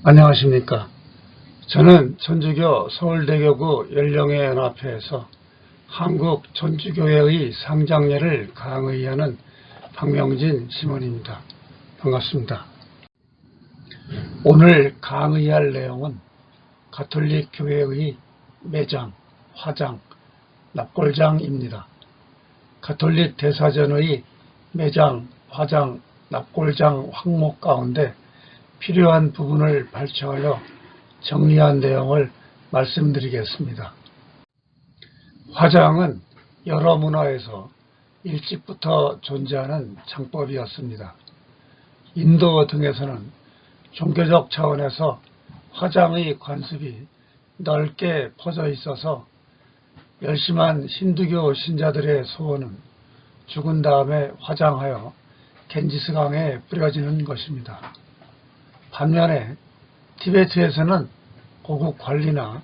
안녕하십니까. 저는 천주교 서울대교구 연령회연합회에서 한국천주교회의 상장례를 강의하는 박명진 심원입니다. 반갑습니다. 오늘 강의할 내용은 가톨릭 교회의 매장, 화장, 납골장입니다. 가톨릭 대사전의 매장, 화장, 납골장 항목 가운데 필요한 부분을 발췌하여 정리한 내용을 말씀드리겠습니다. 화장은 여러 문화에서 일찍부터 존재하는 장법이었습니다. 인도 등에서는 종교적 차원에서 화장의 관습이 넓게 퍼져 있어서 열심한 힌두교 신자들의 소원은 죽은 다음에 화장하여 겐지스강에 뿌려지는 것입니다. 반면에 티베트에서는 고국 관리나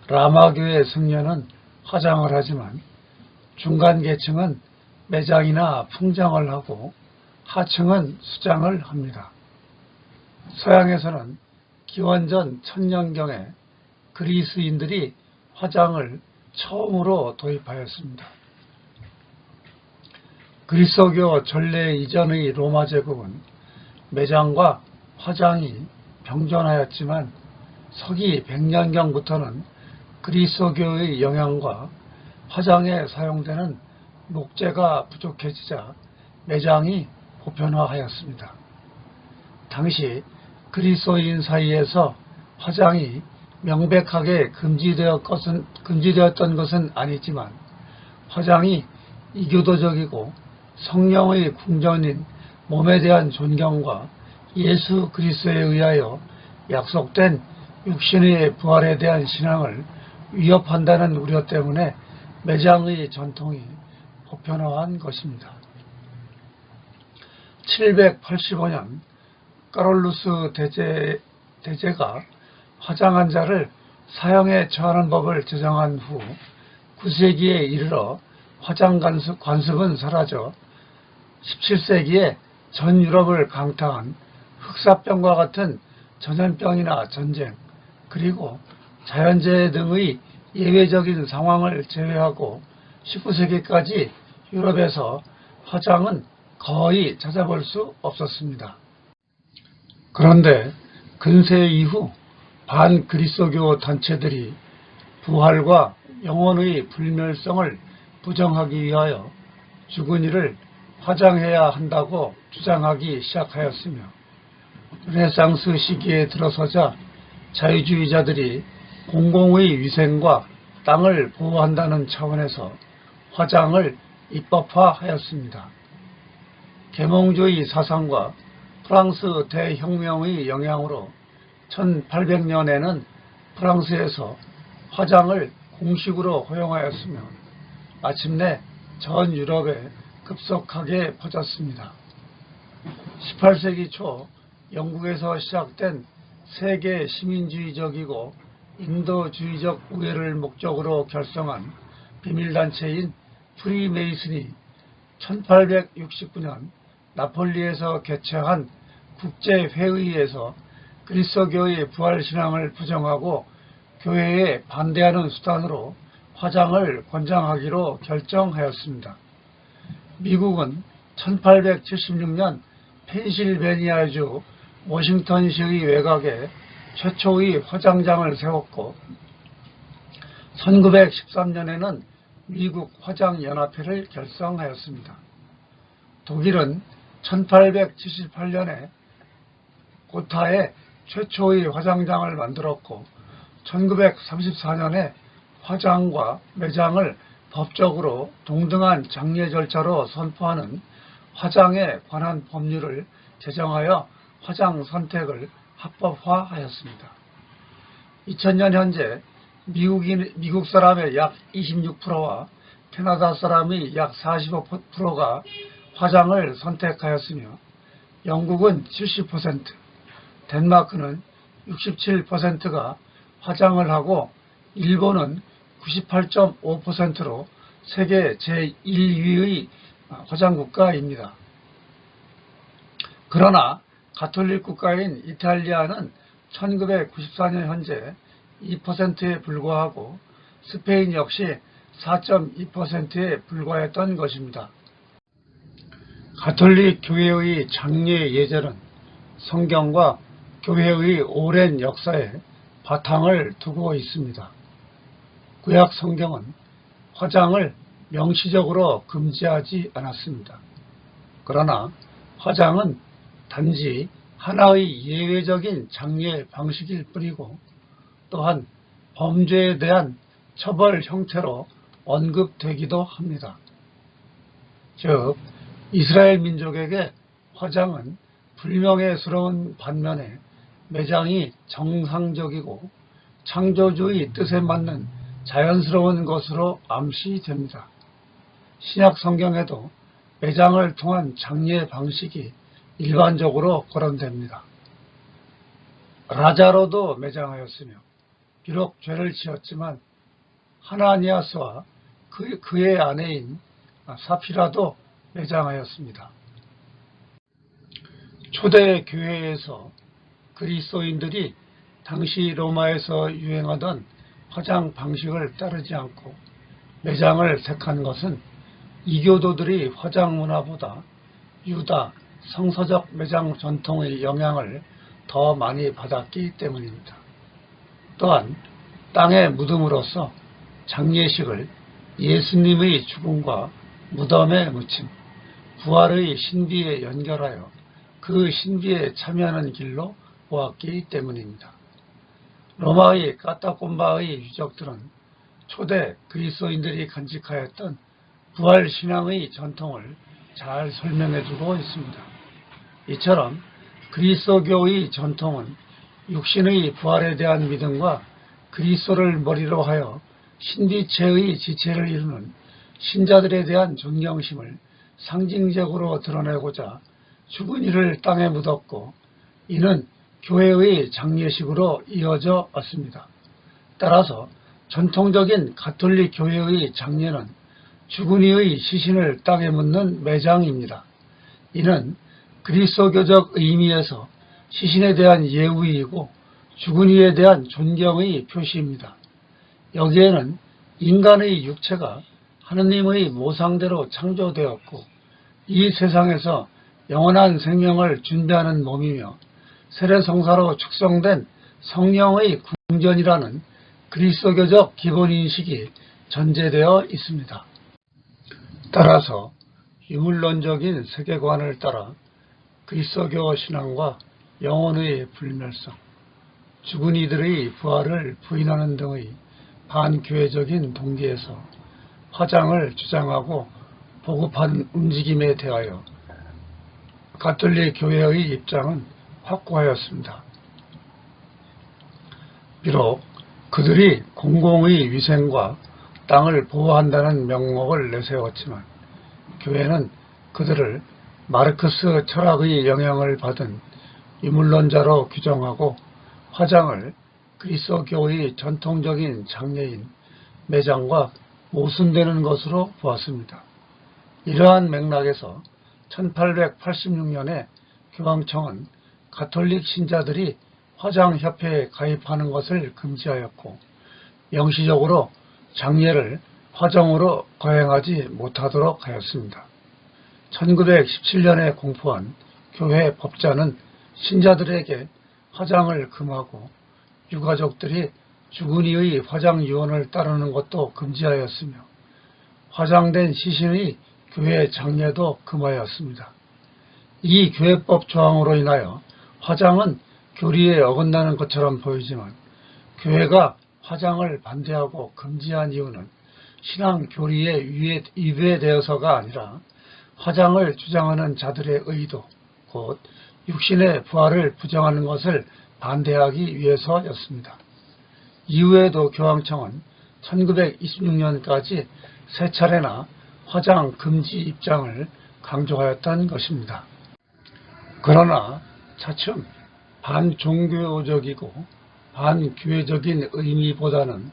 라마교의 승려는 화장을 하지만 중간 계층은 매장이나 풍장을 하고 하층은 수장을 합니다. 서양에서는 기원전 1000년경에 그리스인들이 화장을 처음으로 도입하였습니다. 그리스도교 전례 이전의 로마 제국은 매장과 화장이 병존하였지만 서기 100년경부터는 그리스도교의 영향과 화장에 사용되는 목재가 부족해지자 매장이 보편화하였습니다. 당시 그리스도인 사이에서 화장이 명백하게 금지되었던 것은 아니지만 화장이 이교도적이고 성령의 궁전인 몸에 대한 존경과 예수 그리스도에 의하여 약속된 육신의 부활에 대한 신앙을 위협한다는 우려 때문에 매장의 전통이 보편화한 것입니다. 785년 까롤루스 대제가 화장한 자를 사형에 처하는 법을 제정한 후 9세기에 이르러 화장 관습은 사라져 17세기에 전 유럽을 강타한 흑사병과 같은 전염병이나 전쟁, 그리고 자연재해 등의 예외적인 상황을 제외하고 19세기까지 유럽에서 화장은 거의 찾아볼 수 없었습니다. 그런데 근세 이후 반그리스도교 단체들이 부활과 영혼의 불멸성을 부정하기 위하여 죽은 이를 화장해야 한다고 주장하기 시작하였으며 르네상스 시기에 들어서자 자유주의자들이 공공의 위생과 땅을 보호한다는 차원에서 화장을 입법화하였습니다. 계몽주의 사상과 프랑스 대혁명의 영향으로 1800년에는 프랑스에서 화장을 공식으로 허용하였으며 마침내 전 유럽에 급속하게 퍼졌습니다. 18세기 초 영국에서 시작된 세계 시민주의적이고 인도주의적 우회를 목적으로 결성한 비밀단체인 프리메이슨이 1869년 나폴리에서 개최한 국제회의에서 그리스도교의 부활신앙을 부정하고 교회에 반대하는 수단으로 화장을 권장하기로 결정하였습니다. 미국은 1876년 펜실베니아주 워싱턴시의 외곽에 최초의 화장장을 세웠고 1913년에는 미국 화장연합회를 결성하였습니다. 독일은 1878년에 고타에 최초의 화장장을 만들었고 1934년에 화장과 매장을 법적으로 동등한 장례 절차로 선포하는 화장에 관한 법률을 제정하여 화장 선택을 합법화하였습니다. 2000년 현재 미국 사람의 약 26%와 캐나다 사람의 약 45%가 화장을 선택하였으며 영국은 70%, 덴마크는 67%가 화장을 하고 일본은 98.5%로 세계 제1위의 화장국가입니다. 그러나 가톨릭 국가인 이탈리아는 1994년 현재 2%에 불과하고 스페인 역시 4.2%에 불과했던 것입니다. 가톨릭 교회의 장례 예절은 성경과 교회의 오랜 역사에 바탕을 두고 있습니다. 구약 성경은 화장을 명시적으로 금지하지 않았습니다. 그러나 화장은 단지 하나의 예외적인 장례 방식일 뿐이고 또한 범죄에 대한 처벌 형태로 언급되기도 합니다. 즉, 이스라엘 민족에게 화장은 불명예스러운 반면에 매장이 정상적이고 창조주의 뜻에 맞는 자연스러운 것으로 암시됩니다. 신약 성경에도 매장을 통한 장례 방식이 일반적으로 거론됩니다. 라자로도 매장하였으며 비록 죄를 지었지만 하나니아스와 그의 아내인 사피라도 매장하였습니다. 초대 교회에서 그리스도인들이 당시 로마에서 유행하던 화장 방식을 따르지 않고 매장을 택한 것은 이교도들이 화장 문화보다 유다 성서적 매장 전통의 영향을 더 많이 받았기 때문입니다. 또한 땅의 무덤으로서 장례식을 예수님의 죽음과 무덤에 묻힘, 부활의 신비에 연결하여 그 신비에 참여하는 길로 보았기 때문입니다. 로마의 까타콤바의 유적들은 초대 그리스도인들이 간직하였던 부활신앙의 전통을 잘 설명해주고 있습니다. 이처럼 그리스도교의 전통은 육신의 부활에 대한 믿음과 그리스도를 머리로 하여 신비체의 지체를 이루는 신자들에 대한 존경심을 상징적으로 드러내고자 죽은 이를 땅에 묻었고 이는 교회의 장례식으로 이어져 왔습니다. 따라서 전통적인 가톨릭 교회의 장례는 죽은 이의 시신을 땅에 묻는 매장입니다. 이는 그리스도교적 의미에서 시신에 대한 예우이고 죽은 이에 대한 존경의 표시입니다. 여기에는 인간의 육체가 하느님의 모상대로 창조되었고 이 세상에서 영원한 생명을 준비하는 몸이며 세례성사로 축성된 성령의 궁전이라는 그리스도교적 기본인식이 전제되어 있습니다. 따라서 유물론적인 세계관을 따라 그리스도교 신앙과 영혼의 불멸성, 죽은 이들의 부활을 부인하는 등의 반교회적인 동기에서 화장을 주장하고 보급한 움직임에 대하여 가톨릭 교회의 입장은 확고하였습니다. 비록 그들이 공공의 위생과 땅을 보호한다는 명목을 내세웠지만 교회는 그들을 마르크스 철학의 영향을 받은 유물론자로 규정하고 화장을 그리스도교의 전통적인 장례인 매장과 모순되는 것으로 보았습니다. 이러한 맥락에서 1886년에 교황청은 가톨릭 신자들이 화장협회에 가입하는 것을 금지하였고 명시적으로 장례를 화정으로 거행하지 못하도록 하였습니다. 1917년에 공포한 교회 법자는 신자들에게 화장을 금하고 유가족들이 죽은 이의 화장 유언을 따르는 것도 금지하였으며 화장된 시신의 교회 장례도 금하였습니다. 이 교회법 조항으로 인하여 화장은 교리에 어긋나는 것처럼 보이지만 교회가 화장을 반대하고 금지한 이유는 신앙 교리에 위배되어서가 아니라 화장을 주장하는 자들의 의도, 곧 육신의 부활을 부정하는 것을 반대하기 위해서였습니다. 이후에도 교황청은 1926년까지 세 차례나 화장 금지 입장을 강조하였던 것입니다. 그러나 차츰 반종교적이고 반교회적인 의미보다는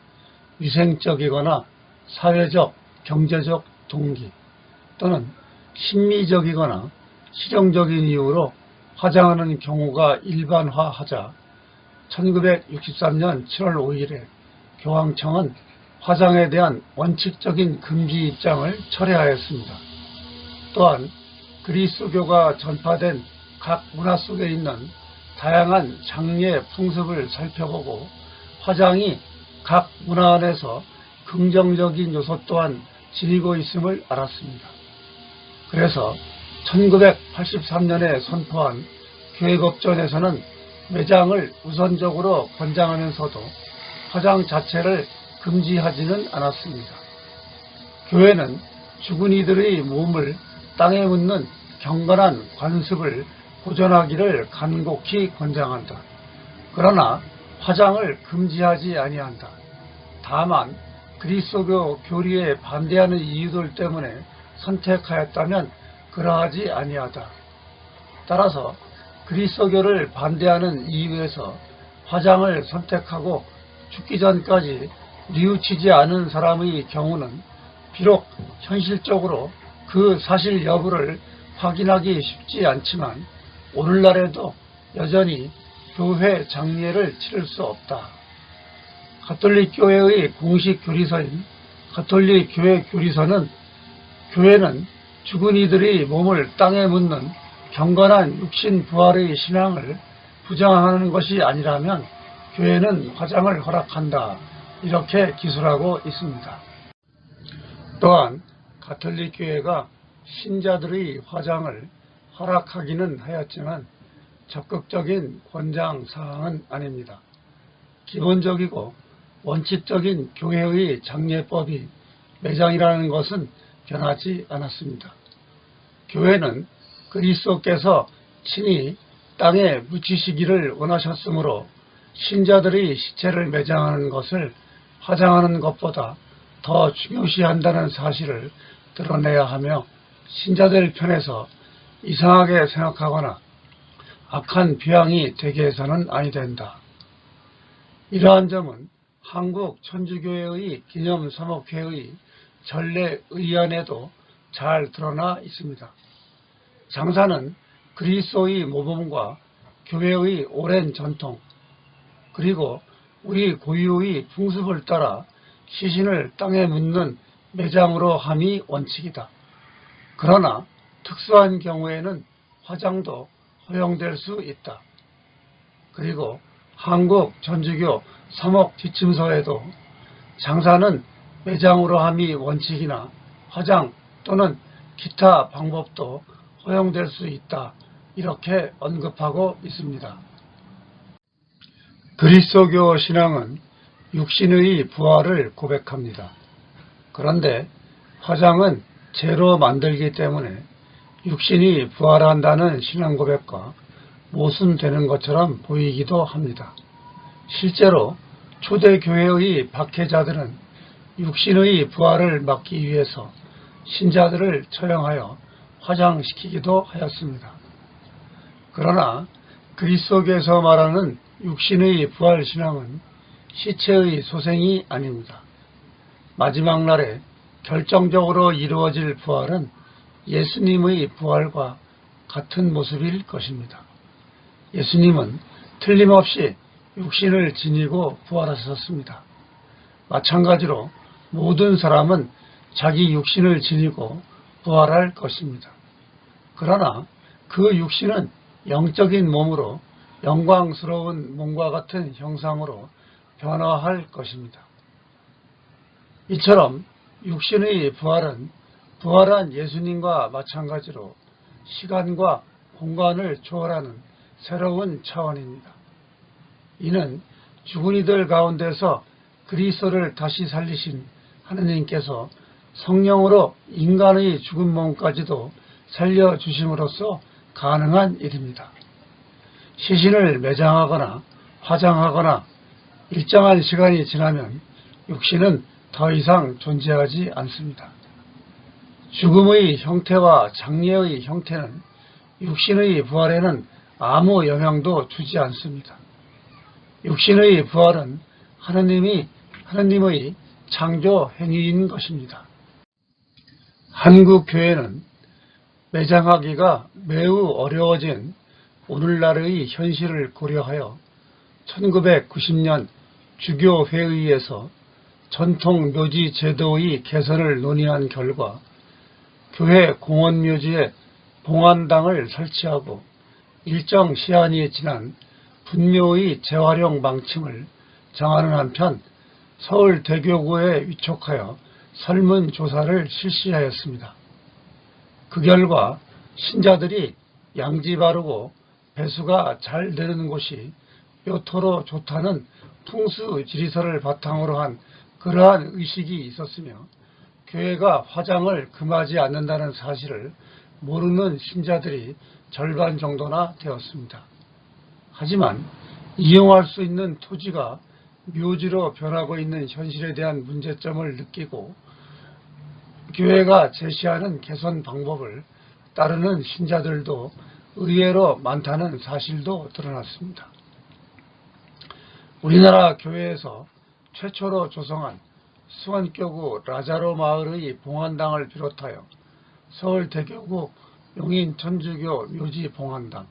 위생적이거나 사회적, 경제적 동기 또는 심미적이거나 실용적인 이유로 화장하는 경우가 일반화하자 1963년 7월 5일에 교황청은 화장에 대한 원칙적인 금지 입장을 철회하였습니다. 또한 그리스도교가 전파된 각 문화 속에 있는 다양한 장례 풍습을 살펴보고 화장이 각 문화 안에서 긍정적인 요소 또한 지니고 있음을 알았습니다. 그래서 1983년에 선포한 교회법전에서는 매장을 우선적으로 권장하면서도 화장 자체를 금지하지는 않았습니다. 교회는 죽은 이들의 몸을 땅에 묻는 경건한 관습을 보존하기를 간곡히 권장한다. 그러나 화장을 금지하지 아니한다. 다만 그리스도교 교리에 반대하는 이유들 때문에 선택하였다면 그러하지 아니하다. 따라서 그리스도교를 반대하는 이유에서 화장을 선택하고 죽기 전까지 뉘우치지 않은 사람의 경우는 비록 현실적으로 그 사실 여부를 확인하기 쉽지 않지만 오늘날에도 여전히 교회 장례를 치를 수 없다. 가톨릭 교회의 공식 교리서인 가톨릭 교회 교리서는 교회는 죽은 이들의 몸을 땅에 묻는 경건한 육신 부활의 신앙을 부정하는 것이 아니라면 교회는 화장을 허락한다. 이렇게 기술하고 있습니다. 또한 가톨릭 교회가 신자들의 화장을 허락하기는 하였지만 적극적인 권장 사항은 아닙니다. 기본적이고 원칙적인 교회의 장례법이 매장이라는 것은 변하지 않았습니다. 교회는 그리스도께서 친히 땅에 묻히시기를 원하셨으므로 신자들의 시체를 매장하는 것을 화장하는 것보다 더 중요시한다는 사실을 드러내야 하며 신자들 편에서 이상하게 생각하거나 악한 비양이 되게 해서는 아니 된다. 이러한 점은 한국 천주교회의 기념사목회의 전례의안에도 잘 드러나 있습니다. 장사는 그리스도의 모범과 교회의 오랜 전통 그리고 우리 고유의 풍습을 따라 시신을 땅에 묻는 매장으로 함이 원칙이다. 그러나 특수한 경우에는 화장도 허용될 수 있다. 그리고 한국 전주교 사목 지침서에도 장사는 매장으로 함이 원칙이나 화장 또는 기타 방법도 허용될 수 있다. 이렇게 언급하고 있습니다. 그리스도교 신앙은 육신의 부활을 고백합니다. 그런데 화장은 재로 만들기 때문에 육신이 부활한다는 신앙 고백과 모순되는 것처럼 보이기도 합니다. 실제로 초대교회의 박해자들은 육신의 부활을 막기 위해서 신자들을 처형하여 화장시키기도 하였습니다. 그러나 그리스도께서 말하는 육신의 부활 신앙은 시체의 소생이 아닙니다. 마지막 날에 결정적으로 이루어질 부활은 예수님의 부활과 같은 모습일 것입니다. 예수님은 틀림없이 육신을 지니고 부활하셨습니다. 마찬가지로 모든 사람은 자기 육신을 지니고 부활할 것입니다. 그러나 그 육신은 영적인 몸으로 영광스러운 몸과 같은 형상으로 변화할 것입니다. 이처럼 육신의 부활은 부활한 예수님과 마찬가지로 시간과 공간을 초월하는 새로운 차원입니다. 이는 죽은 이들 가운데서 그리스도를 다시 살리신 하느님께서 성령으로 인간의 죽은 몸까지도 살려주심으로써 가능한 일입니다. 시신을 매장하거나 화장하거나 일정한 시간이 지나면 육신은 더 이상 존재하지 않습니다. 죽음의 형태와 장례의 형태는 육신의 부활에는 아무 영향도 주지 않습니다. 육신의 부활은 하느님의 창조 행위인 것입니다. 한국 교회는 매장하기가 매우 어려워진 오늘날의 현실을 고려하여 1990년 주교회의에서 전통 묘지 제도의 개선을 논의한 결과 교회 공원묘지에 봉안당을 설치하고 일정 시한이 지난 분묘의 재활용 망침을 정하는 한편 서울대교구에 위촉하여 설문조사를 실시하였습니다. 그 결과 신자들이 양지 바르고 배수가 잘 되는 곳이 뼈토로 좋다는 풍수 지리설을 바탕으로 한 그러한 의식이 있었으며 교회가 화장을 금하지 않는다는 사실을 모르는 신자들이 절반 정도나 되었습니다. 하지만 이용할 수 있는 토지가 묘지로 변하고 있는 현실에 대한 문제점을 느끼고 교회가 제시하는 개선 방법을 따르는 신자들도 의외로 많다는 사실도 드러났습니다. 우리나라 교회에서 최초로 조성한 수원교구 라자로 마을의 봉안당을 비롯하여 서울대교구 용인천주교 묘지 봉안당,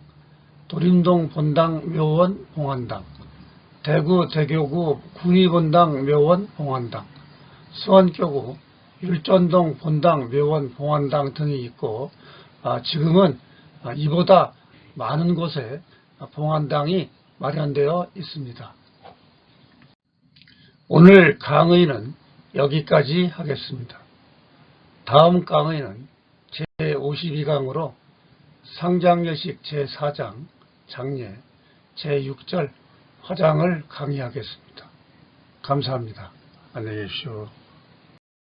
도림동 본당 묘원 봉안당, 대구 대교구 군위본당 묘원 봉안당, 수원교구 율전동 본당 묘원 봉안당 등이 있고 지금은 이보다 많은 곳에 봉안당이 마련되어 있습니다. 오늘 강의는 여기까지 하겠습니다. 다음 강의는 제52강으로 상장예식 제4장 장례 제6절 화장을 강의하겠습니다. 감사합니다. 안녕히 계십시오.